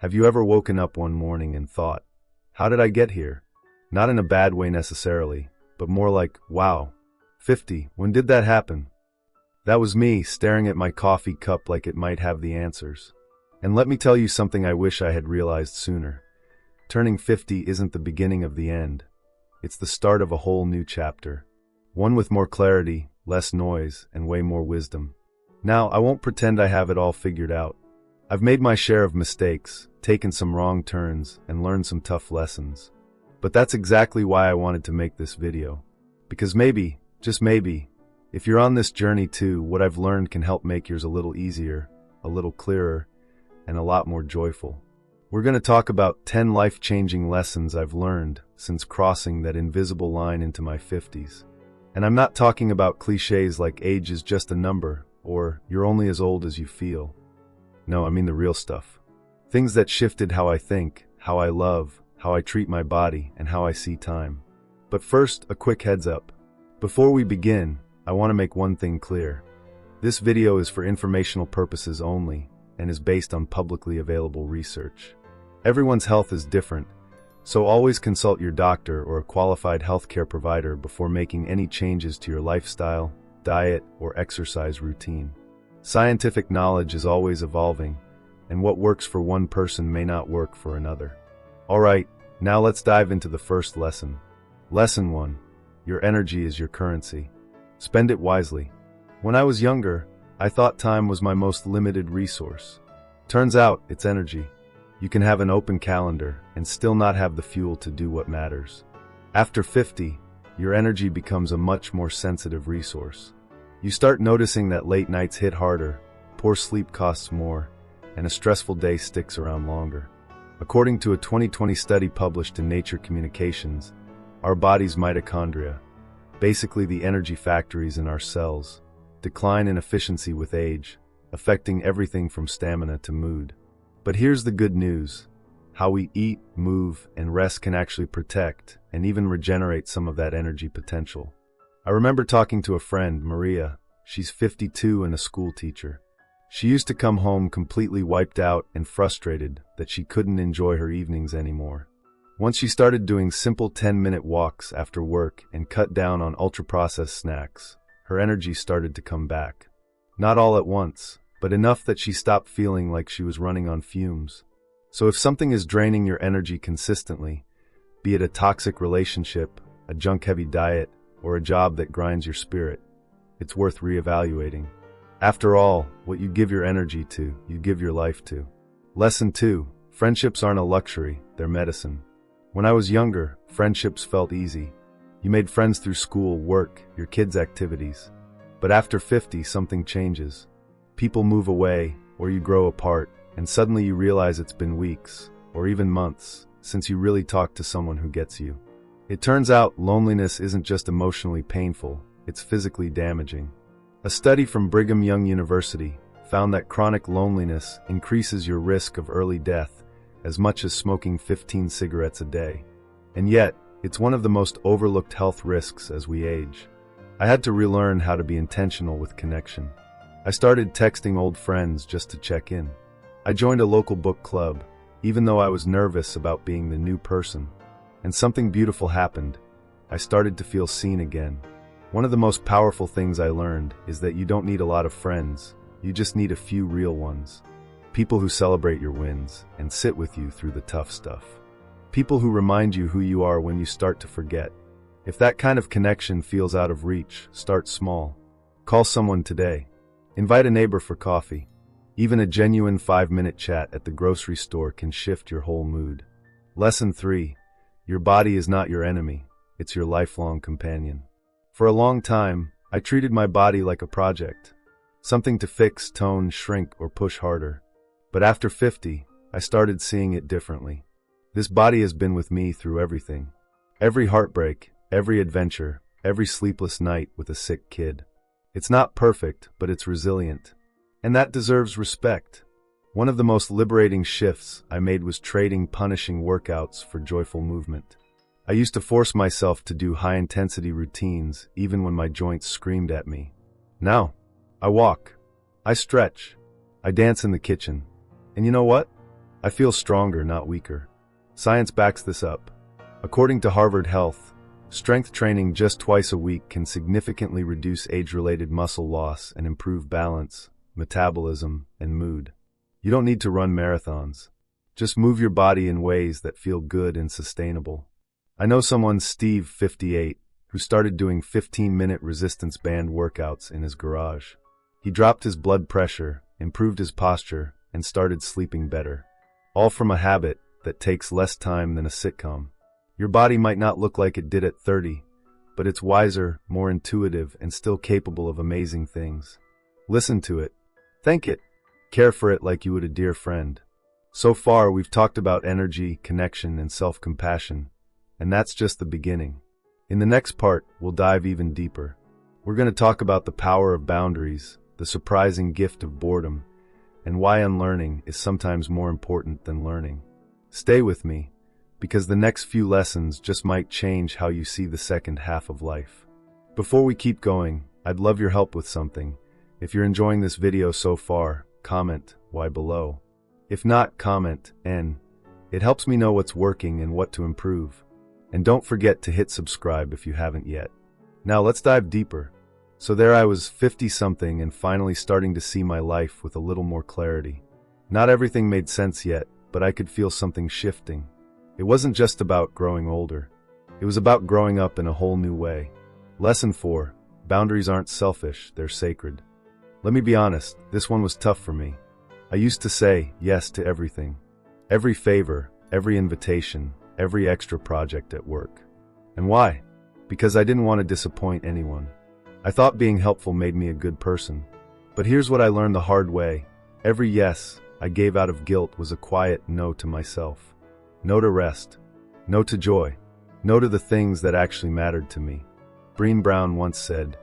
Have you ever woken up one morning and thought, how did I get here? Not in a bad way necessarily, but more like, wow, 50, when did that happen? That was me staring at my coffee cup like it might have the answers. And let me tell you something I wish I had realized sooner. Turning 50 isn't the beginning of the end. It's the start of a whole new chapter. One with more clarity, less noise, and way more wisdom. Now, I won't pretend I have it all figured out. I've made my share of mistakes, taken some wrong turns, and learned some tough lessons. But that's exactly why I wanted to make this video. Because maybe, just maybe, if you're on this journey too, what I've learned can help make yours a little easier, a little clearer, and a lot more joyful. We're going to talk about 10 life-changing lessons I've learned since crossing that invisible line into my 50s. And I'm not talking about cliches like age is just a number, or you're only as old as you feel. No, I mean the real stuff. Things that shifted how I think, how I love, how I treat my body, and how I see time. But first, a quick heads up. Before we begin, I want to make one thing clear. This video is for informational purposes only, and is based on publicly available research. Everyone's health is different, so always consult your doctor or a qualified healthcare provider before making any changes to your lifestyle, diet, or exercise routine. Scientific knowledge is always evolving, and what works for one person may not work for another. Alright, now let's dive into the first lesson. Lesson 1. Your energy is your currency. Spend it wisely. When I was younger, I thought time was my most limited resource. Turns out, it's energy. You can have an open calendar and still not have the fuel to do what matters. After 50, your energy becomes a much more sensitive resource. You start noticing that late nights hit harder, poor sleep costs more, and a stressful day sticks around longer. According to a 2020 study published in Nature Communications, our body's mitochondria, basically the energy factories in our cells, decline in efficiency with age, affecting everything from stamina to mood. But here's the good news. How we eat, move, and rest can actually protect and even regenerate some of that energy potential. I remember talking to a friend, Maria. She's 52 and a school teacher. She used to come home completely wiped out and frustrated that she couldn't enjoy her evenings anymore. Once she started doing simple 10-minute walks after work and cut down on ultra-processed snacks, her energy started to come back. Not all at once, but enough that she stopped feeling like she was running on fumes. So if something is draining your energy consistently, be it a toxic relationship, a junk-heavy diet, or a job that grinds your spirit, it's worth reevaluating. After all, what you give your energy to, you give your life to. Lesson 2. Friendships aren't a luxury, they're medicine. When I was younger, friendships felt easy. You made friends through school, work, your kids' activities. But after 50, something changes. People move away, or you grow apart, and suddenly you realize it's been weeks, or even months, since you really talked to someone who gets you. It turns out loneliness isn't just emotionally painful, it's physically damaging. A study from Brigham Young University found that chronic loneliness increases your risk of early death as much as smoking 15 cigarettes a day. And yet, it's one of the most overlooked health risks as we age. I had to relearn how to be intentional with connection. I started texting old friends just to check in. I joined a local book club, even though I was nervous about being the new person. And something beautiful happened. I started to feel seen again. One of the most powerful things I learned is that you don't need a lot of friends, you just need a few real ones. People who celebrate your wins and sit with you through the tough stuff. People who remind you who you are when you start to forget. If that kind of connection feels out of reach, start small. Call someone today. Invite a neighbor for coffee. Even a genuine 5-minute chat at the grocery store can shift your whole mood. Lesson 3. Your body is not your enemy, it's your lifelong companion. For a long time, I treated my body like a project. Something to fix, tone, shrink, or push harder. But after 50, I started seeing it differently. This body has been with me through everything. Every heartbreak, every adventure, every sleepless night with a sick kid. It's not perfect, but it's resilient. And that deserves respect. One of the most liberating shifts I made was trading punishing workouts for joyful movement. I used to force myself to do high-intensity routines even when my joints screamed at me. Now, I walk. I stretch. I dance in the kitchen. And you know what? I feel stronger, not weaker. Science backs this up. According to Harvard Health, strength training just twice a week can significantly reduce age-related muscle loss and improve balance, metabolism, and mood. You don't need to run marathons. Just move your body in ways that feel good and sustainable. I know someone, Steve, 58, who started doing 15-minute resistance band workouts in his garage. He dropped his blood pressure, improved his posture, and started sleeping better. All from a habit that takes less time than a sitcom. Your body might not look like it did at 30, but it's wiser, more intuitive, and still capable of amazing things. Listen to it. Thank it. Care for it like you would a dear friend. So far, we've talked about energy, connection, and self-compassion, and that's just the beginning. In the next part, we'll dive even deeper. We're going to talk about the power of boundaries, the surprising gift of boredom, and why unlearning is sometimes more important than learning. Stay with me, because the next few lessons just might change how you see the second half of life. Before we keep going, I'd love your help with something. If you're enjoying this video so far, comment "Why" below. If not, comment "N." It helps me know what's working and what to improve. And don't forget to hit subscribe if you haven't yet. Now let's dive deeper. So there I was, 50-something, and finally starting to see my life with a little more clarity. Not everything made sense yet, but I could feel something shifting. It wasn't just about growing older. It was about growing up in a whole new way. Lesson 4. Boundaries aren't selfish, they're sacred. Let me be honest, this one was tough for me. I used to say yes to everything. Every favor, every invitation, every extra project at work. And why? Because I didn't want to disappoint anyone. I thought being helpful made me a good person. But here's what I learned the hard way. Every yes I gave out of guilt was a quiet no to myself. No to rest. No to joy. No to the things that actually mattered to me. Brené Brown once said,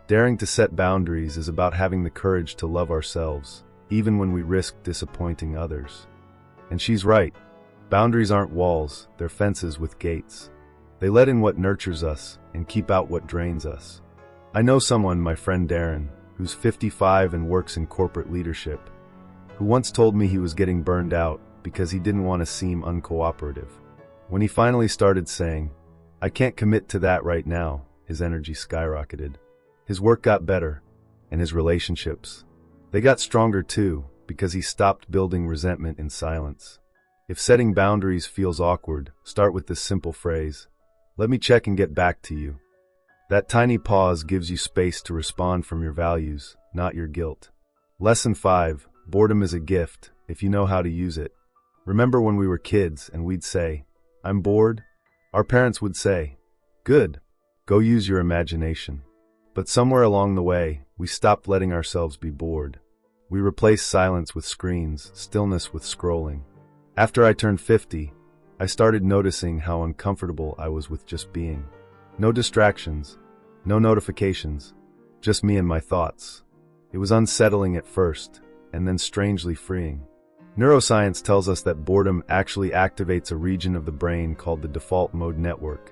"Daring to set boundaries is about having the courage to love ourselves, even when we risk disappointing others." And she's right. Boundaries aren't walls, they're fences with gates. They let in what nurtures us and keep out what drains us. I know someone, my friend Darren, who's 55 and works in corporate leadership, who once told me he was getting burned out because he didn't want to seem uncooperative. When he finally started saying, "I can't commit to that right now," his energy skyrocketed. His work got better, and his relationships, they got stronger too, because he stopped building resentment in silence. If setting boundaries feels awkward, start with this simple phrase: "Let me check and get back to you." That tiny pause gives you space to respond from your values, not your guilt. Lesson 5. Boredom is a gift, if you know how to use it. Remember when we were kids and we'd say, "I'm bored"? Our parents would say, "Good, go use your imagination." But somewhere along the way, we stopped letting ourselves be bored. We replaced silence with screens, stillness with scrolling. After I turned 50, I started noticing how uncomfortable I was with just being. No distractions, no notifications, just me and my thoughts. It was unsettling at first, and then strangely freeing. Neuroscience tells us that boredom actually activates a region of the brain called the default mode network,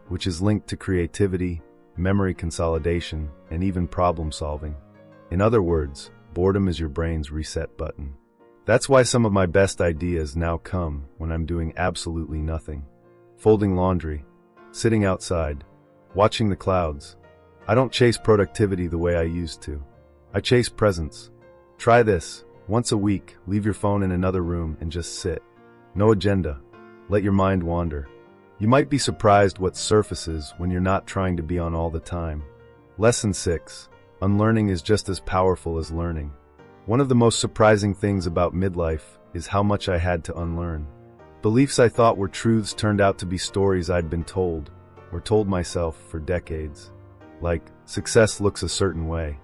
which is linked to creativity, memory consolidation, and even problem solving. In other words, boredom is your brain's reset button. That's why some of my best ideas now come when I'm doing absolutely nothing. Folding laundry, sitting outside, watching the clouds. I don't chase productivity the way I used to. I chase presence. Try this. Once a week, leave your phone in another room and just sit. No agenda. Let your mind wander. You might be surprised what surfaces when you're not trying to be on all the time. Lesson 6. Unlearning is just as powerful as learning. One of the most surprising things about midlife is how much I had to unlearn. Beliefs I thought were truths turned out to be stories I'd been told, or told myself for decades. Like, success looks a certain way.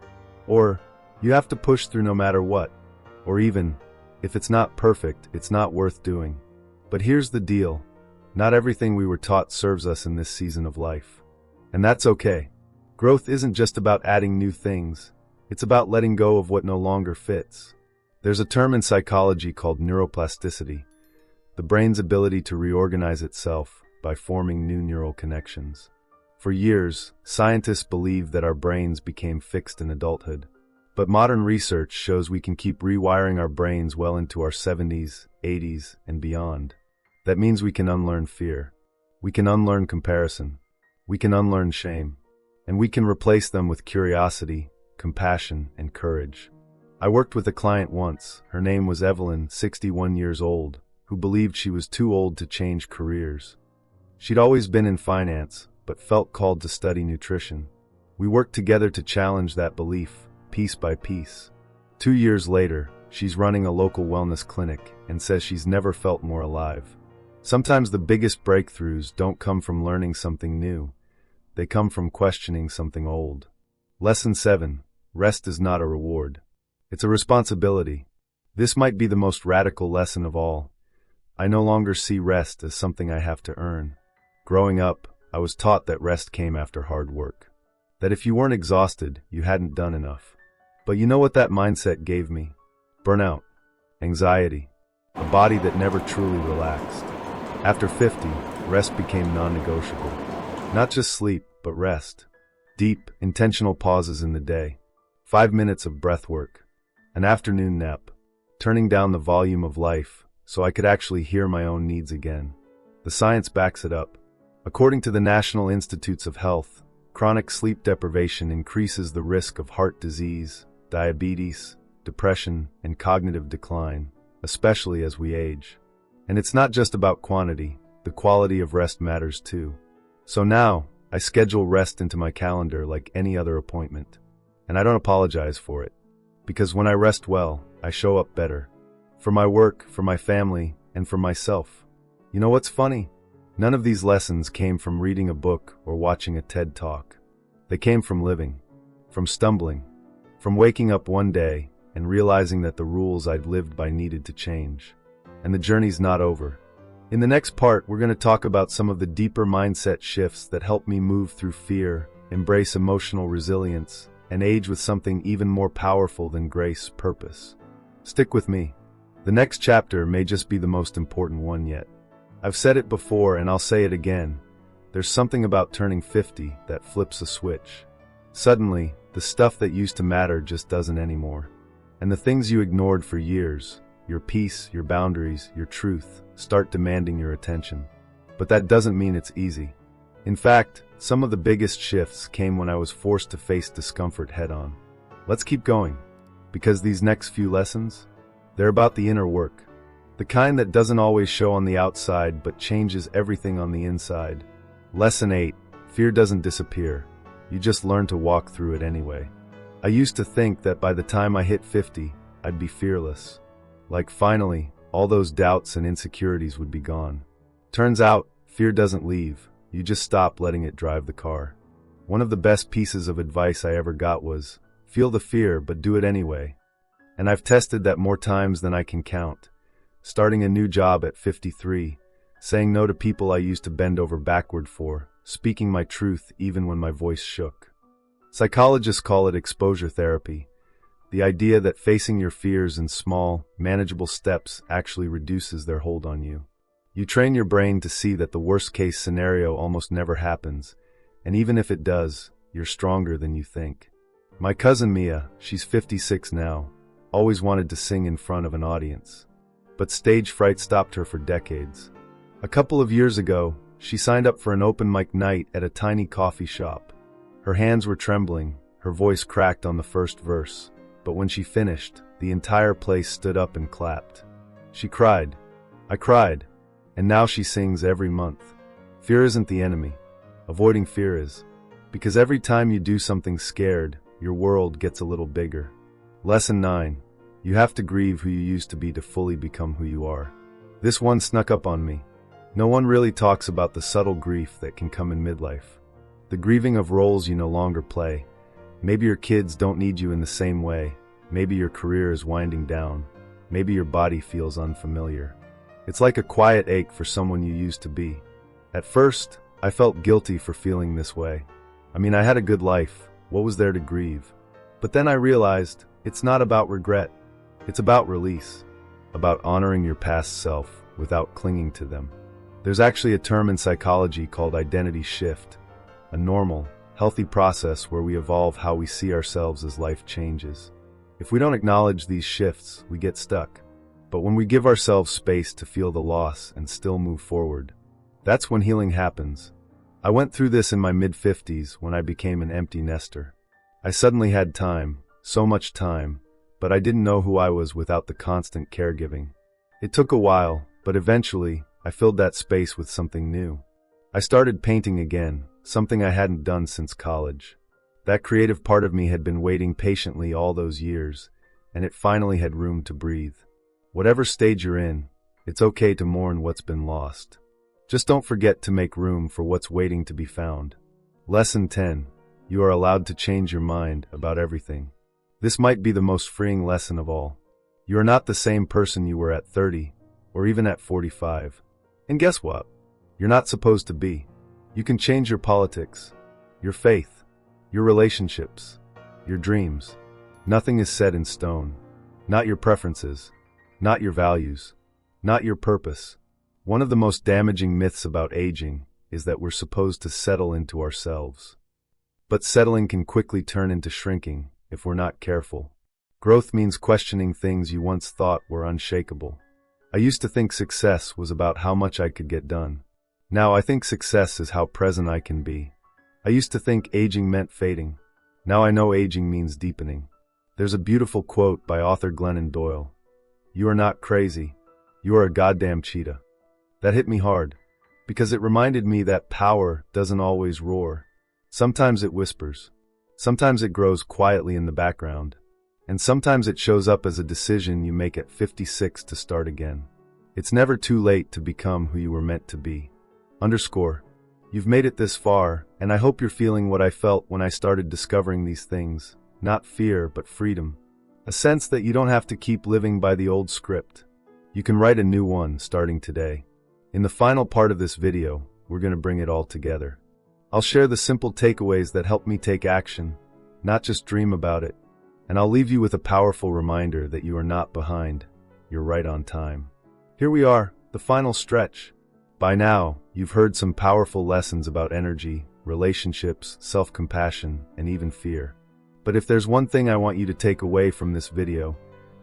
Or, you have to push through no matter what. Or even, if it's not perfect, it's not worth doing. But here's the deal. Not everything we were taught serves us in this season of life. And that's okay. Growth isn't just about adding new things. It's about letting go of what no longer fits. There's a term in psychology called neuroplasticity, the brain's ability to reorganize itself by forming new neural connections. For years, scientists believed that our brains became fixed in adulthood. But modern research shows we can keep rewiring our brains well into our 70s, 80s, and beyond. That means we can unlearn fear. We can unlearn comparison. We can unlearn shame. And we can replace them with curiosity, compassion, and courage. I worked with a client once. Her name was Evelyn, 61 years old, who believed she was too old to change careers. She'd always been in finance, but felt called to study nutrition. We worked together to challenge that belief, piece by piece. 2 years later, she's running a local wellness clinic and says she's never felt more alive. Sometimes the biggest breakthroughs don't come from learning something new. They come from questioning something old. Lesson 7. Rest is not a reward. It's a responsibility. This might be the most radical lesson of all. I no longer see rest as something I have to earn. Growing up, I was taught that rest came after hard work. That if you weren't exhausted, you hadn't done enough. But you know what that mindset gave me? Burnout, anxiety, a body that never truly relaxed. After 50, rest became non-negotiable. Not just sleep, but rest. Deep, intentional pauses in the day. 5 minutes of breath work. An afternoon nap. Turning down the volume of life so I could actually hear my own needs again. The science backs it up. According to the National Institutes of Health, chronic sleep deprivation increases the risk of heart disease, diabetes, depression, and cognitive decline, especially as we age. And it's not just about quantity, the quality of rest matters too. So now, I schedule rest into my calendar like any other appointment. And I don't apologize for it. Because when I rest well, I show up better. For my work, for my family, and for myself. You know what's funny? None of these lessons came from reading a book or watching a TED Talk. They came from living, from stumbling, from waking up one day and realizing that the rules I'd lived by needed to change. And the journey's not over. In the next part, we're going to talk about some of the deeper mindset shifts that help me move through fear, embrace emotional resilience, and age with something even more powerful than grace, purpose. Stick with me. The next chapter may just be the most important one yet. I've said it before and I'll say it again. There's something about turning 50 that flips a switch. Suddenly, the stuff that used to matter just doesn't anymore. And the things you ignored for years, your peace, your boundaries, your truth, start demanding your attention. But that doesn't mean it's easy. In fact, some of the biggest shifts came when I was forced to face discomfort head-on. Let's keep going, because these next few lessons, they're about the inner work. The kind that doesn't always show on the outside but changes everything on the inside. Lesson 8. Fear doesn't disappear. You just learn to walk through it anyway. I used to think that by the time I hit 50, I'd be fearless. Like finally, all those doubts and insecurities would be gone. Turns out, fear doesn't leave. You just stop letting it drive the car. One of the best pieces of advice I ever got was, feel the fear but do it anyway. And I've tested that more times than I can count. Starting a new job at 53, saying no to people I used to bend over backward for, speaking my truth even when my voice shook. Psychologists call it exposure therapy, the idea that facing your fears in small, manageable steps actually reduces their hold on you. You train your brain to see that the worst-case scenario almost never happens, and even if it does, you're stronger than you think. My cousin Mia, she's 56 now, always wanted to sing in front of an audience. But stage fright stopped her for decades. A couple of years ago, she signed up for an open mic night at a tiny coffee shop. Her hands were trembling, her voice cracked on the first verse, but when she finished, the entire place stood up and clapped. She cried. I cried. And now she sings every month. Fear isn't the enemy. Avoiding fear is. Because every time you do something scared, your world gets a little bigger. Lesson 9. You have to grieve who you used to be to fully become who you are. This one snuck up on me. No one really talks about the subtle grief that can come in midlife. The grieving of roles you no longer play. Maybe your kids don't need you in the same way. Maybe your career is winding down. Maybe your body feels unfamiliar. It's like a quiet ache for someone you used to be. At first, I felt guilty for feeling this way. I mean, I had a good life. What was there to grieve? But then I realized it's not about regret. It's about release. About honoring your past self without clinging to them. There's actually a term in psychology called identity shift. A normal, healthy process where we evolve how we see ourselves as life changes. If we don't acknowledge these shifts, we get stuck. But when we give ourselves space to feel the loss and still move forward, that's when healing happens. I went through this in my mid-50s when I became an empty nester. I suddenly had time, so much time, but I didn't know who I was without the constant caregiving. It took a while, but eventually, I filled that space with something new. I started painting again, something I hadn't done since college. That creative part of me had been waiting patiently all those years, and it finally had room to breathe. Whatever stage you're in, it's okay to mourn what's been lost. Just don't forget to make room for what's waiting to be found. Lesson 10. You are allowed to change your mind about everything. This might be the most freeing lesson of all. You are not the same person you were at 30, or even at 45. And guess what? You're not supposed to be. You can change your politics, your faith, your relationships, your dreams. Nothing is set in stone. Not your preferences, not your values, not your purpose. One of the most damaging myths about aging is that we're supposed to settle into ourselves. But settling can quickly turn into shrinking if we're not careful. Growth means questioning things you once thought were unshakable. I used to think success was about how much I could get done. Now I think success is how present I can be. I used to think aging meant fading. Now I know aging means deepening. There's a beautiful quote by author Glennon Doyle. "You are not crazy. You are a goddamn cheetah." That hit me hard, because it reminded me that power doesn't always roar. Sometimes it whispers. Sometimes it grows quietly in the background. And sometimes it shows up as a decision you make at 56 to start again. It's never too late to become who you were meant to be. You've made it this far, and I hope you're feeling what I felt when I started discovering these things. Not fear, but freedom. A sense that you don't have to keep living by the old script. You can write a new one starting today. In the final part of this video, we're going to bring it all together. I'll share the simple takeaways that help me take action, not just dream about it. And I'll leave you with a powerful reminder that you are not behind. You're right on time. Here we are, the final stretch. By now, you've heard some powerful lessons about energy, relationships, self-compassion, and even fear. But if there's one thing I want you to take away from this video,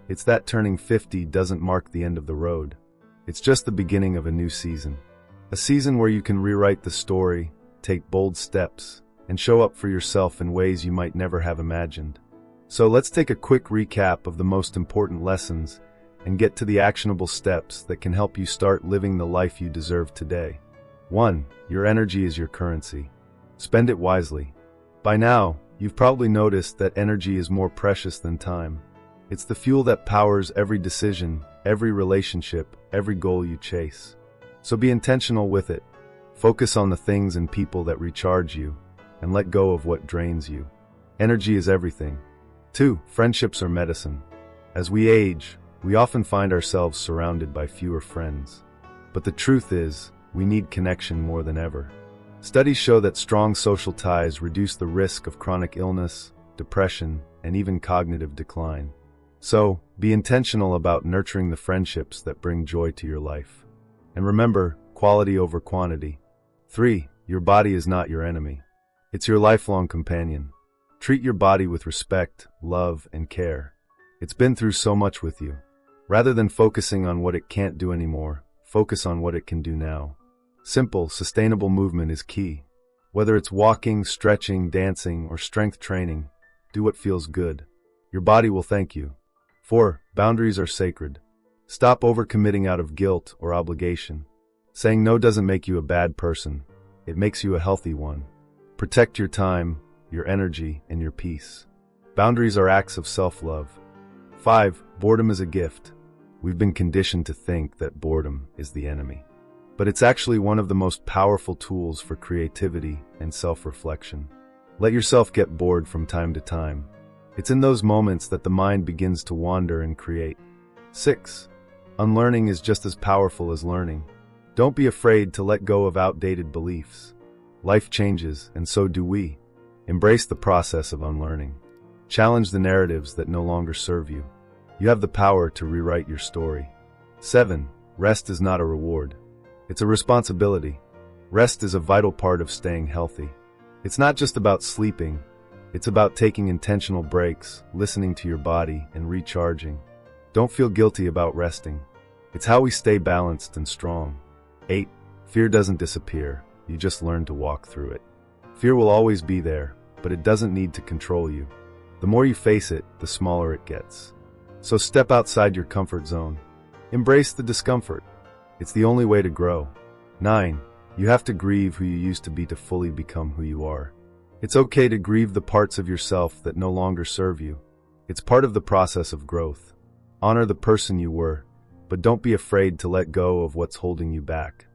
it's that turning 50 doesn't mark the end of the road. It's just the beginning of a new season. A season where you can rewrite the story, take bold steps, and show up for yourself in ways you might never have imagined. So let's take a quick recap of the most important lessons and get to the actionable steps that can help you start living the life you deserve today. 1. Your energy is your currency. Spend it wisely. By now, you've probably noticed that energy is more precious than time. It's the fuel that powers every decision, every relationship, every goal you chase. So be intentional with it. Focus on the things and people that recharge you, and let go of what drains you. Energy is everything. 2. Friendships are medicine. As we age, we often find ourselves surrounded by fewer friends. But the truth is, we need connection more than ever. Studies show that strong social ties reduce the risk of chronic illness, depression, and even cognitive decline. So, be intentional about nurturing the friendships that bring joy to your life. And remember, quality over quantity. 3. Your body is not your enemy. It's your lifelong companion. Treat your body with respect, love, and care. It's been through so much with you. Rather than focusing on what it can't do anymore, focus on what it can do now. Simple, sustainable movement is key. Whether it's walking, stretching, dancing, or strength training, do what feels good. Your body will thank you. 4. Boundaries are sacred. Stop overcommitting out of guilt or obligation. Saying no doesn't make you a bad person. It makes you a healthy one. Protect your time, your energy, and your peace. Boundaries are acts of self-love. 5. Boredom is a gift. We've been conditioned to think that boredom is the enemy. But it's actually one of the most powerful tools for creativity and self-reflection. Let yourself get bored from time to time. It's in those moments that the mind begins to wander and create. 6. Unlearning is just as powerful as learning. Don't be afraid to let go of outdated beliefs. Life changes, and so do we. Embrace the process of unlearning. Challenge the narratives that no longer serve you. You have the power to rewrite your story. 7. Rest is not a reward. It's a responsibility. Rest is a vital part of staying healthy. It's not just about sleeping, It's about taking intentional breaks, listening to your body, and recharging. Don't feel guilty about resting. It's how we stay balanced and strong. 8. Fear doesn't disappear. You just learn to walk through it. Fear will always be there, but it doesn't need to control you. The more you face it, the smaller it gets. So step outside your comfort zone. Embrace the discomfort. It's the only way to grow. 9. You have to grieve who you used to be to fully become who you are. It's okay to grieve the parts of yourself that no longer serve you. It's part of the process of growth. Honor the person you were, but don't be afraid to let go of what's holding you back.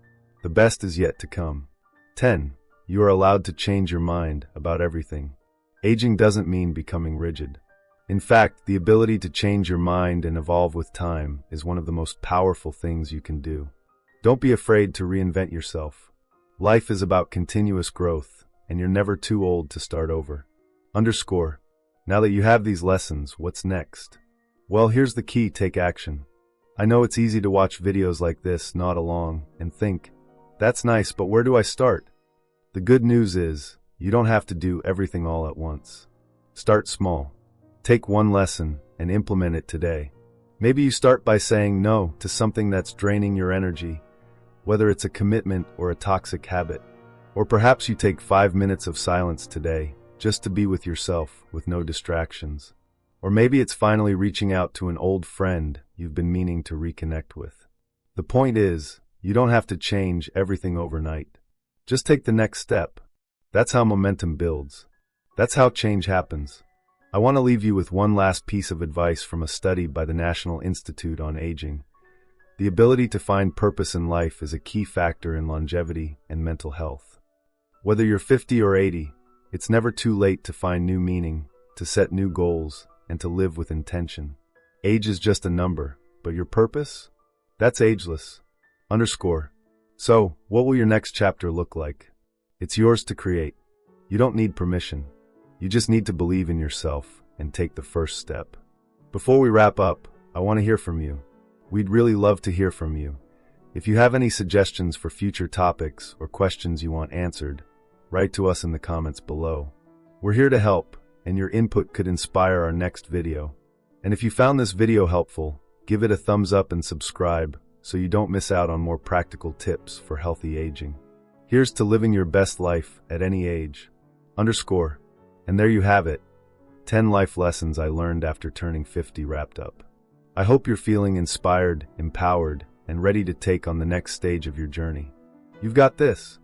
The best is yet to come. 10. You are allowed to change your mind about everything. Aging doesn't mean becoming rigid. In fact, the ability to change your mind and evolve with time is one of the most powerful things you can do. Don't be afraid to reinvent yourself. Life is about continuous growth, and you're never too old to start over. Underscore. Now that you have these lessons, what's next? Well, here's the key: take action. I know it's easy to watch videos like this, nod along, and think, that's nice, but where do I start? The good news is, you don't have to do everything all at once. Start small. Take one lesson and implement it today. Maybe you start by saying no to something that's draining your energy, whether it's a commitment or a toxic habit. Or perhaps you take 5 minutes of silence today, just to be with yourself, with no distractions. Or maybe it's finally reaching out to an old friend you've been meaning to reconnect with. The point is, you don't have to change everything overnight. Just take the next step. That's how momentum builds. That's how change happens. I want to leave you with one last piece of advice from a study by the National Institute on Aging. The ability to find purpose in life is a key factor in longevity and mental health. Whether you're 50 or 80, it's never too late to find new meaning, to set new goals, and to live with intention. Age is just a number, but your purpose? That's ageless. Underscore. So, what will your next chapter look like? It's yours to create. You don't need permission. You just need to believe in yourself and take the first step. Before we wrap up, I want to hear from you. We'd really love to hear from you. If you have any suggestions for future topics or questions you want answered, write to us in the comments below. We're here to help, and your input could inspire our next video. And if you found this video helpful, give it a thumbs up and subscribe so you don't miss out on more practical tips for healthy aging. Here's to living your best life at any age. Underscore. And there you have it. 10 life lessons I learned after turning 50 wrapped up. I hope you're feeling inspired, empowered, and ready to take on the next stage of your journey. You've got this.